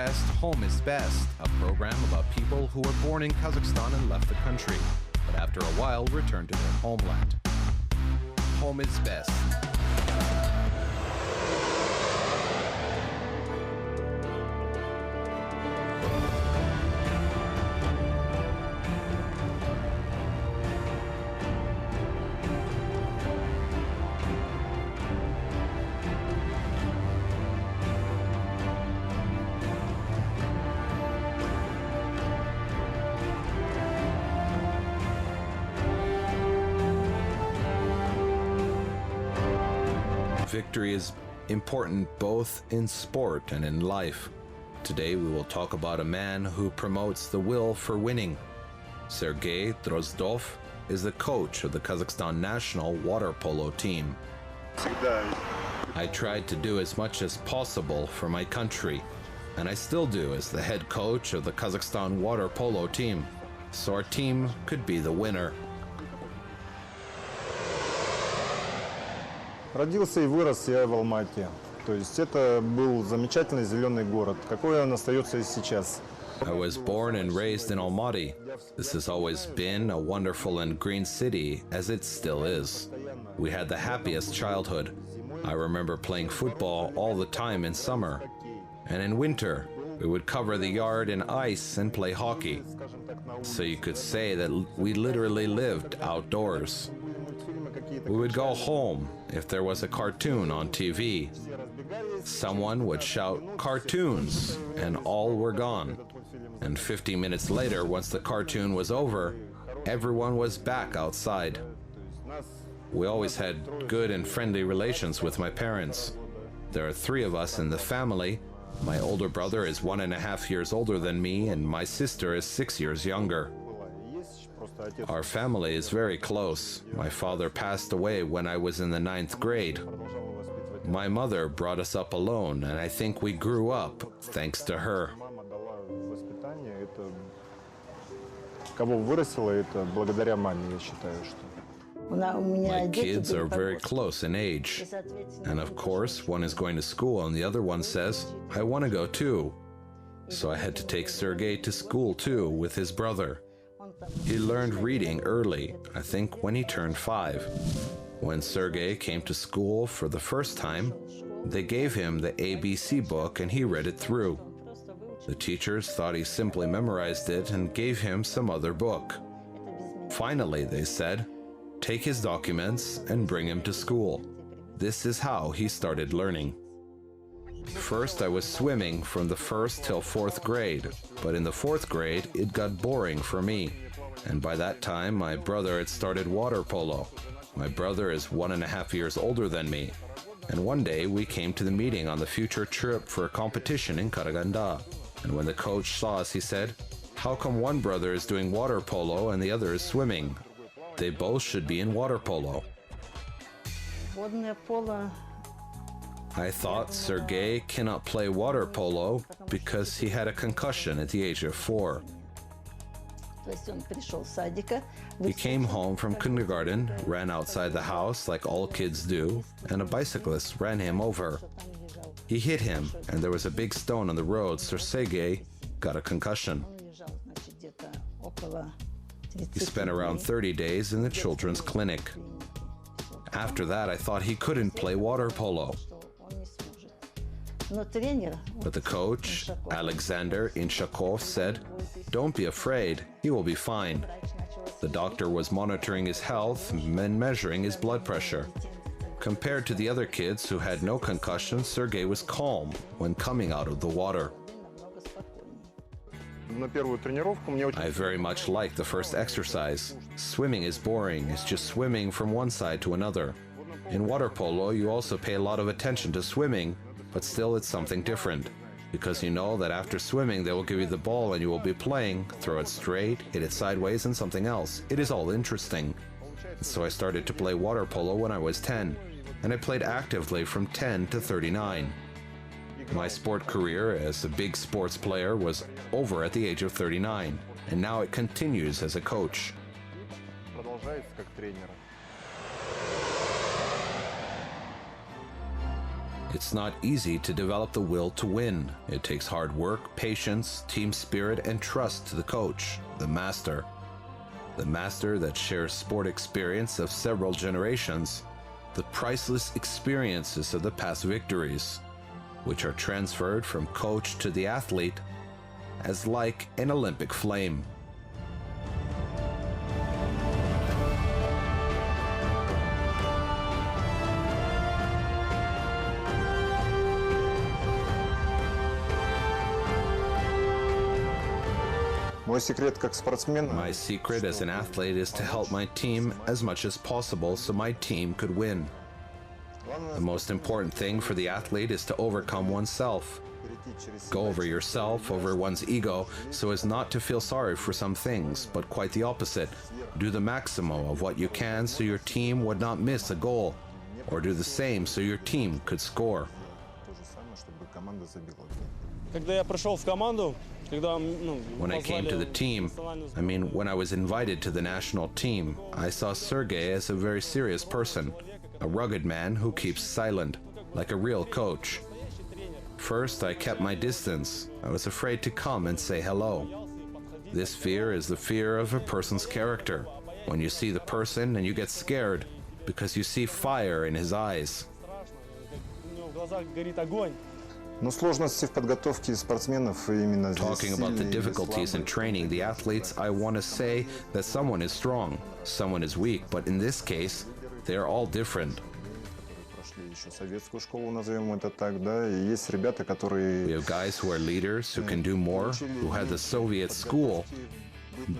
guest Home is Best, a program about people who were born in Kazakhstan and left the country, but after a while returned to their homeland. Home is Best. Victory is important both in sport and in life. Today we will talk about a man who promotes the will for winning. Sergey Drozdov is the coach of the Kazakhstan national water polo team. I tried to do as much as possible for my country, and I still do as the head coach of the Kazakhstan water polo team, so our team could be the winner. Родился и вырос я в Алмате. То есть это был замечательный зеленый город, какой он остается и сейчас. I was born and raised in Almaty. This has always been a wonderful and green city, as it still is. We had the happiest childhood. I remember playing football all the time in summer. And in winter, we would cover the yard in ice and play hockey. So you could say that we literally lived outdoors. We would go home if there was a cartoon on TV. Someone would shout, "Cartoons!" and all were gone. And 50 minutes later, once the cartoon was over, everyone was back outside. We always had good and friendly relations with my parents. There are 3 of us in the family. My older brother is 1.5 years older than me, and my sister is 6 years younger. Our family is very close. My father passed away when I was in the 9th grade. My mother brought us up alone, and I think we grew up thanks to her. My kids are very close in age. And of course, one is going to school and the other one says, "I want to go too." So I had to take Sergey to school too with his brother. He learned reading early, I think when he turned 5. When Sergey came to school for the first time, they gave him the ABC book and he read it through. The teachers thought he simply memorized it and gave him some other book. Finally, they said, "Take his documents and bring him to school." This is how he started learning. First, I was swimming from the 1st till 4th grade, but in the 4th grade, it got boring for me. And by that time, my brother had started water polo. My brother is 1.5 years older than me. And one day, we came to the meeting on the future trip for a competition in Karaganda. And when the coach saw us, he said, "How come one brother is doing water polo and the other is swimming? They both should be in water polo." I thought Sergey cannot play water polo because he had a concussion at the age of 4. He came home from kindergarten, ran outside the house like all kids do, and a bicyclist ran him over. He hit him, and there was a big stone on the road, so Sergey got a concussion. He spent around 30 days in the children's clinic. After that, I thought he couldn't play water polo. But the coach, Alexander Inshakov, said, "Don't be afraid, he will be fine." The doctor was monitoring his health and measuring his blood pressure. Compared to the other kids who had no concussion, Sergey was calm when coming out of the water. I very much liked the first exercise. Swimming is boring, it's just swimming from one side to another. In water polo, you also pay a lot of attention to swimming, but still it's something different. Because you know that after swimming they will give you the ball and you will be playing, throw it straight, hit it sideways and something else. It is all interesting. So I started to play water polo when I was 10, and I played actively from 10 to 39. My sport career as a big sports player was over at the age of 39, and now it continues as a coach. It's not easy to develop the will to win. It takes hard work, patience, team spirit, and trust to the coach, the master. The master that shares sport experience of several generations, the priceless experiences of the past victories, which are transferred from coach to the athlete as like an Olympic flame. Мой секрет как спортсмен. My secret as an athlete is to help my team as much as possible so my team could win. The most important thing for the athlete is to overcome oneself. Go over yourself, over one's ego, so as not to feel sorry for some things, but quite the opposite. Do the maximum of what you can so your team would not miss a goal, or do the same so your team could score. Когда я пришел в команду, When I came to the team, when I was invited to the national team, I saw Sergey as a very serious person, a rugged man who keeps silent, like a real coach. First, I kept my distance. I was afraid to come and say hello. This fear is the fear of a person's character. When you see the person and you get scared because you see fire in his eyes. Но сложности в подготовке спортсменов именно здесь. Talking about the difficulties in training the athletes, I want to say that someone is strong, someone is weak, but in this case, they are all different. Прошли еще советскую школу, назовем это так, да, и есть ребята, которые. We have guys who are leaders, who can do more, who had the Soviet school,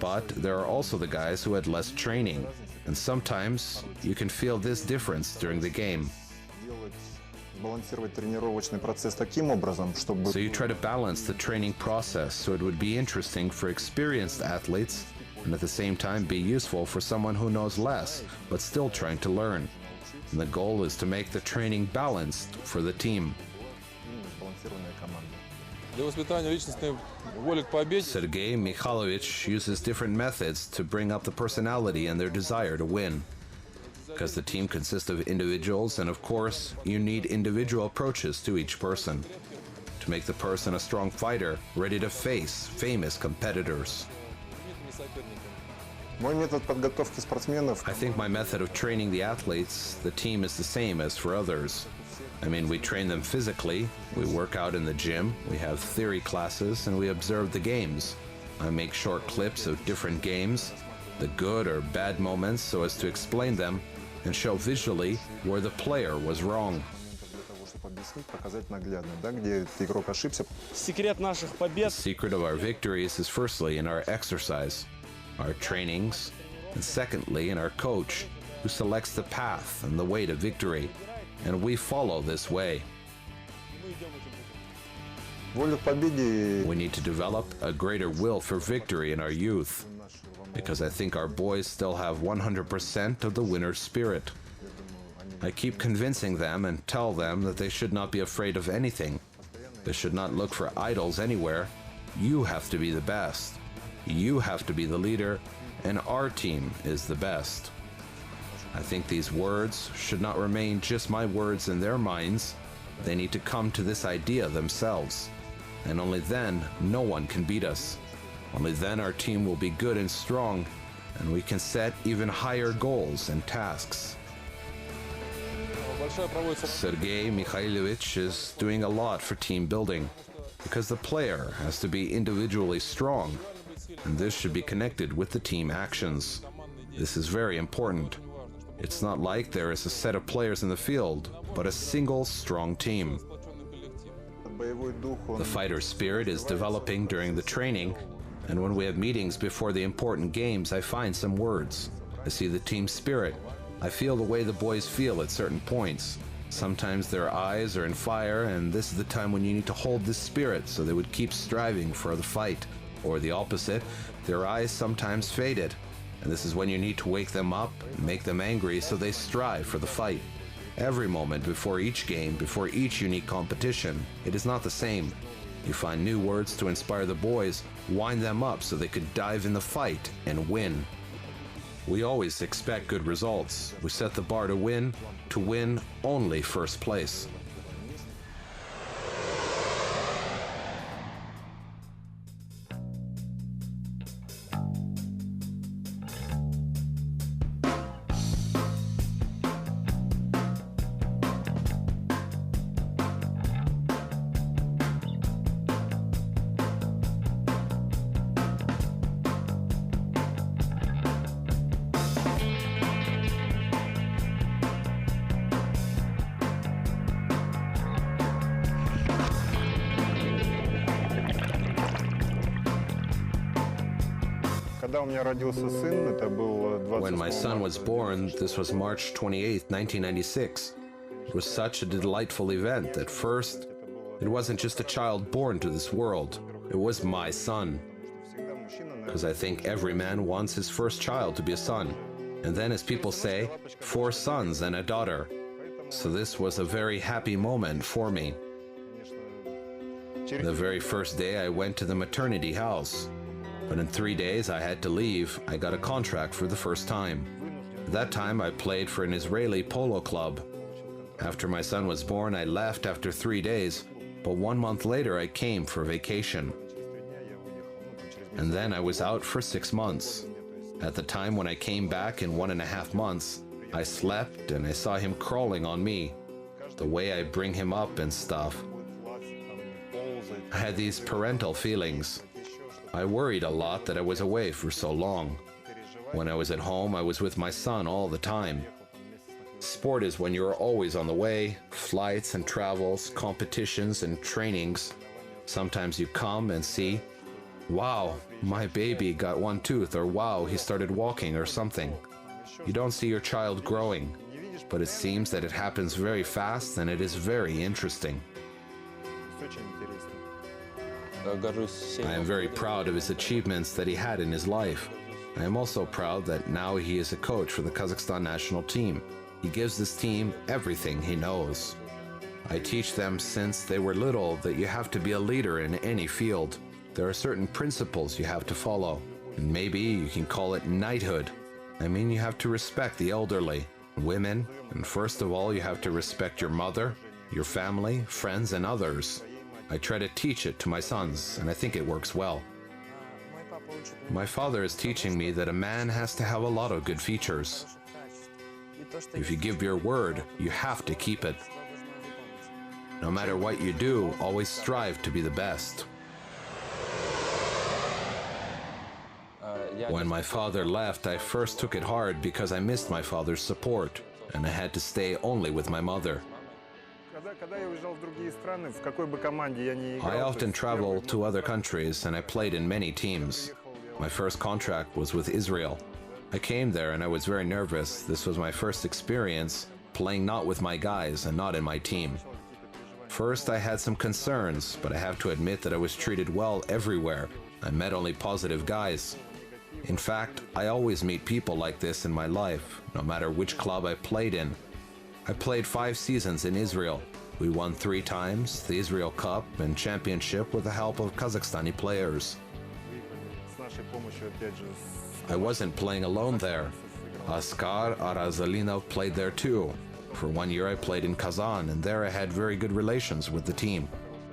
but there are also the guys who had less training, and sometimes you can feel this difference during the game. Балансировать тренировочный процесс таким образом, чтобы. So you try to balance the training process so it would be interesting for experienced athletes and at the same time be useful for someone who knows less but still trying to learn. And the goal is to make the training balanced for the team. Sergey Mikhailovich uses different methods to bring up the personality and their desire to win. Because the team consists of individuals, and of course, you need individual approaches to each person to make the person a strong fighter, ready to face famous competitors. Мой метод подготовки спортсменов. I think my method of training the athletes, the team, is the same as for others. We train them physically, we work out in the gym, we have theory classes, and we observe the games. I make short clips of different games, the good or bad moments, so as to explain them and show visually where the player was wrong. The secret of our victories is firstly in our exercise, our trainings, and secondly in our coach, who selects the path and the way to victory, and we follow this way. We need to develop a greater will for victory in our youth, because I think our boys still have 100% of the winner's spirit. I keep convincing them and tell them that they should not be afraid of anything. They should not look for idols anywhere. You have to be the best. You have to be the leader, and our team is the best. I think these words should not remain just my words in their minds. They need to come to this idea themselves. And only then, no one can beat us. Only then our team will be good and strong, and we can set even higher goals and tasks. Sergey Mikhailovich is doing a lot for team building, because the player has to be individually strong, and this should be connected with the team actions. This is very important. It's not like there is a set of players in the field, but a single strong team. The fighter spirit is developing during the training, and when we have meetings before the important games, I find some words. I see the team spirit. I feel the way the boys feel at certain points. Sometimes their eyes are in fire, and this is the time when you need to hold this spirit so they would keep striving for the fight. Or the opposite, their eyes sometimes faded, and this is when you need to wake them up and make them angry so they strive for the fight. Every moment before each game, before each unique competition, it is not the same. You find new words to inspire the boys, wind them up so they could dive in the fight and win. We always expect good results. We set the bar to win only first place. Когда у меня родился сын, это был When my 28 son was марта born, this was March 28, 1996. It was such a delightful event. At first, it wasn't just a child born to this world. It was my son. Because I think every man wants his first child to be a son. And then, as people say, 4 sons and a daughter. So this was a very happy moment for me. The very first day I went to the maternity house. But in 3 days I had to leave. I got a contract for the first time. At that time I played for an Israeli polo club. After my son was born, I left after 3 days, but 1 month later I came for vacation. And then I was out for 6 months. At the time when I came back in 1.5 months, I slept and I saw him crawling on me, the way I bring him up and stuff. I had these parental feelings. I worried a lot that I was away for so long. When I was at home, I was with my son all the time. Sport is when you're always on the way, flights and travels, competitions and trainings. Sometimes you come and see, wow, my baby got 1 tooth, or wow, he started walking or something. You don't see your child growing, but it seems that it happens very fast and it is very interesting. I am very proud of his achievements that he had in his life. I am also proud that now he is a coach for the Kazakhstan national team. He gives this team everything he knows. I teach them since they were little that you have to be a leader in any field. There are certain principles you have to follow, and maybe you can call it knighthood. I mean, you have to respect the elderly, women, and first of all, you have to respect your mother, your family, friends, and others. I try to teach it to my sons, and I think it works well. My father is teaching me that a man has to have a lot of good features. If you give your word, you have to keep it. No matter what you do, always strive to be the best. When my father left, I first took it hard because I missed my father's support, and I had to stay only with my mother. I often travel to other countries and I played in many teams. My first contract was with Israel. I came there and I was very nervous. This was my first experience playing not with my guys and not in my team. First I had some concerns, but I have to admit that I was treated well everywhere. I met only positive guys. In fact, I always meet people like this in my life, no matter which club I played in. I played 5 seasons in Israel. We won 3 times, the Israel Cup and Championship with the help of Kazakhstani players. I wasn't playing alone there. Askar Arazalinov played there too. For 1 year I played in Kazan, and there I had very good relations with the team.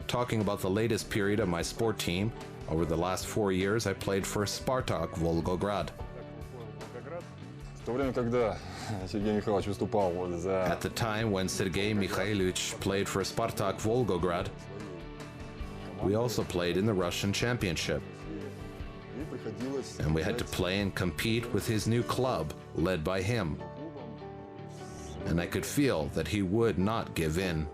Talking about the latest period of my sport team, over the last 4 years I played for Spartak Volgograd. At the time when Sergey Mikhailovich played for Spartak Volgograd, we also played in the Russian Championship. And we had to play and compete with his new club, led by him. And I could feel that he would not give in.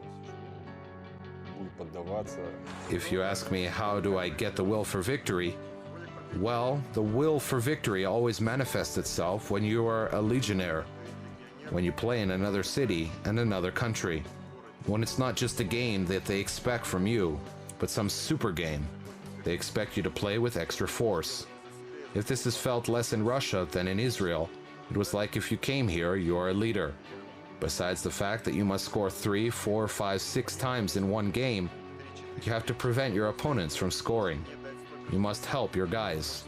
If you ask me how do I get the will for victory, well, the will for victory always manifests itself when you are a legionnaire, when you play in another city and another country, when it's not just a game that they expect from you, but some super game. They expect you to play with extra force. If this is felt less in Russia than in Israel, it was like if you came here, you are a leader. Besides the fact that you must score 3, 4, 5, 6 times in one game, you have to prevent your opponents from scoring. You must help your guys.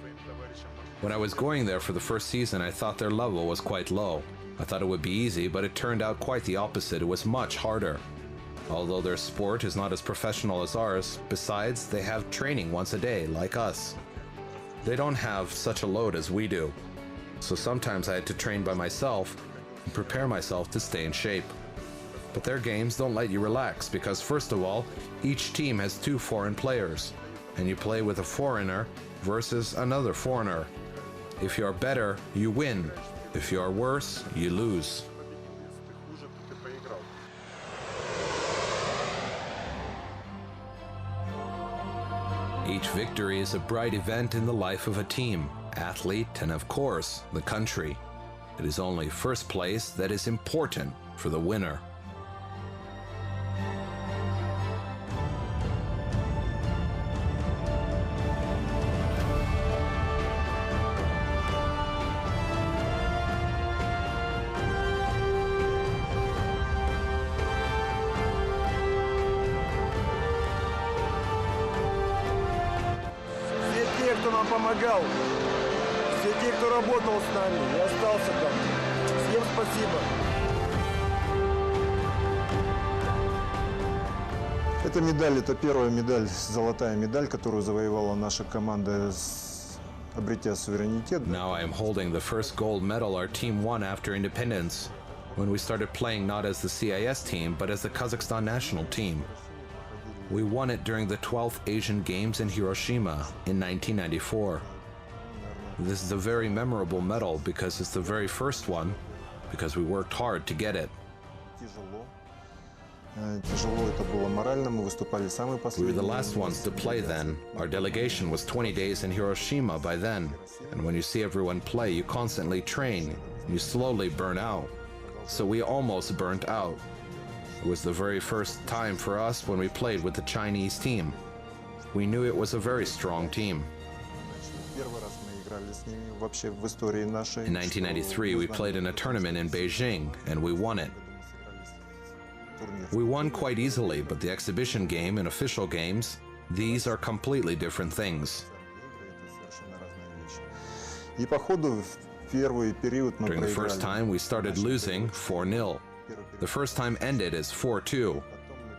When I was going there for the first season, I thought their level was quite low. I thought it would be easy, but it turned out quite the opposite. It was much harder. Although their sport is not as professional as ours, besides, they have training once a day, like us. They don't have such a load as we do. So sometimes I had to train by myself and prepare myself to stay in shape. But their games don't let you relax because, first of all, each team has 2 foreign players, and you play with a foreigner versus another foreigner. If you are better, you win. If you are worse, you lose. Each victory is a bright event in the life of a team. athlete, and of course, the country. It is only first place that is important for the winner. Кто нам помогал, все те, кто работал с нами и остался там. Всем спасибо. Эта медаль, это первая медаль, золотая медаль, которую завоевала наша команда с обретя суверенитет. Now I am holding the first gold medal our team won after independence, when we started playing not as the CIS team, but as the Kazakhstan national team. We won it during the 12th Asian Games in Hiroshima in 1994. This is a very memorable medal because it's the very first one, because we worked hard to get it. Тяжело это было морально, мы выступали самые We were последние. the last ones to play then. Our delegation was 20 days in Hiroshima by then. And when you see everyone play, you constantly train. You slowly burn out. So we almost burnt out. It was the very first time for us when we played with the Chinese team. We knew it was a very strong team. Первый раз мы играли с ними вообще в истории нашей. In 1993, we played in a tournament in Beijing, and we won it. We won quite easily, but the exhibition game and official games, these are completely different things. И по ходу в первый период мы During the first проиграли. time, we started losing 4-0. The first time ended as 4-2,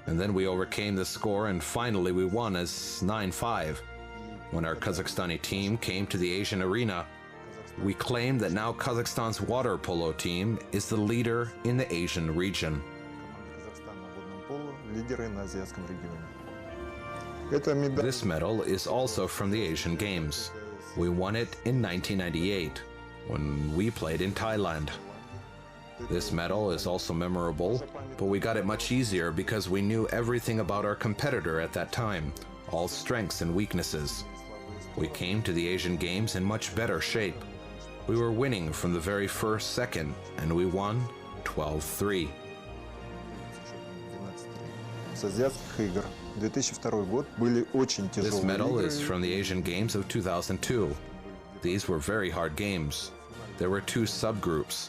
and then we overcame the score and finally we won as 9-5. When our Kazakhstani team came to the Asian arena, we claimed that now Kazakhstan's water polo team is the leader in the Asian region. Казахстана в водном поло, лидеры на азиатском регионе. Эта медаль This medal is also from the Asian Games. We won it in 1998, when we played in Thailand. This medal is also memorable, but we got it much easier because we knew everything about our competitor at that time, all strengths and weaknesses. We came to the Asian Games in much better shape. We were winning from the very first second, and we won 12-3. с азиатских игр 2002 год были очень This тяжелые medal игры. is from the Asian Games of 2002. These were very hard games. There were two subgroups.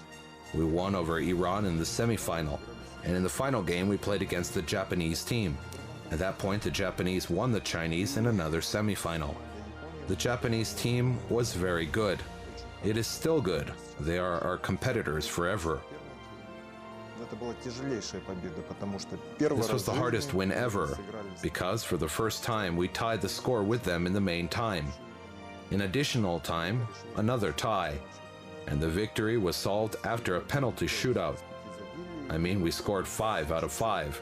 We won over Iran in the semifinal, and in the final game we played against the Japanese team. At that point, the Japanese won the Chinese in another semifinal. The Japanese team was very good. It is still good. They are our competitors forever. Это была тяжелейшая победа, потому что первый This раз was the в жизни hardest win ever, сыграли с because for the first time we tied the score with them in the main time. In additional time, another tie, and the victory was solved after a penalty shootout. I mean, we scored 5 out of 5.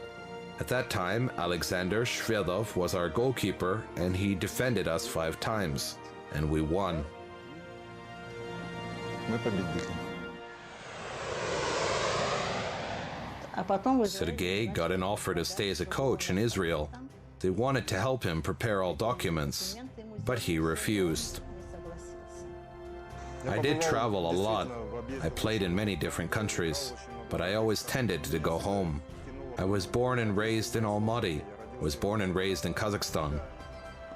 At that time, Alexander Shvedov was our goalkeeper, and he defended us 5 times, and we won. мы победили. Sergey got an offer to stay as a coach in Israel. They wanted to help him prepare all documents, but he refused. I did travel a lot. I played in many different countries, but I always tended to go home. I was born and raised in Almaty, was born and raised in Kazakhstan.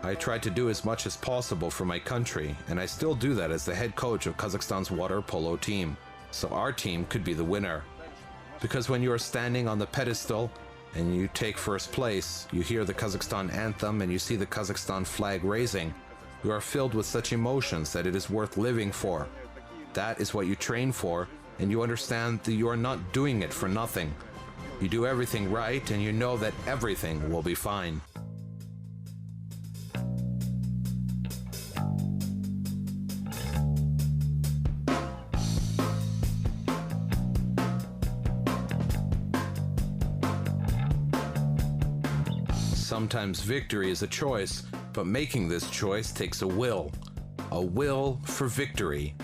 I tried to do as much as possible for my country, and I still do that as the head coach of Kazakhstan's water polo team, so our team could be the winner. Because when you are standing on the pedestal and you take first place, you hear the Kazakhstan anthem and you see the Kazakhstan flag raising, you are filled with such emotions that it is worth living for. That is what you train for, and you understand that you are not doing it for nothing. You do everything right, and you know that everything will be fine. Sometimes victory is a choice, but making this choice takes a will for victory.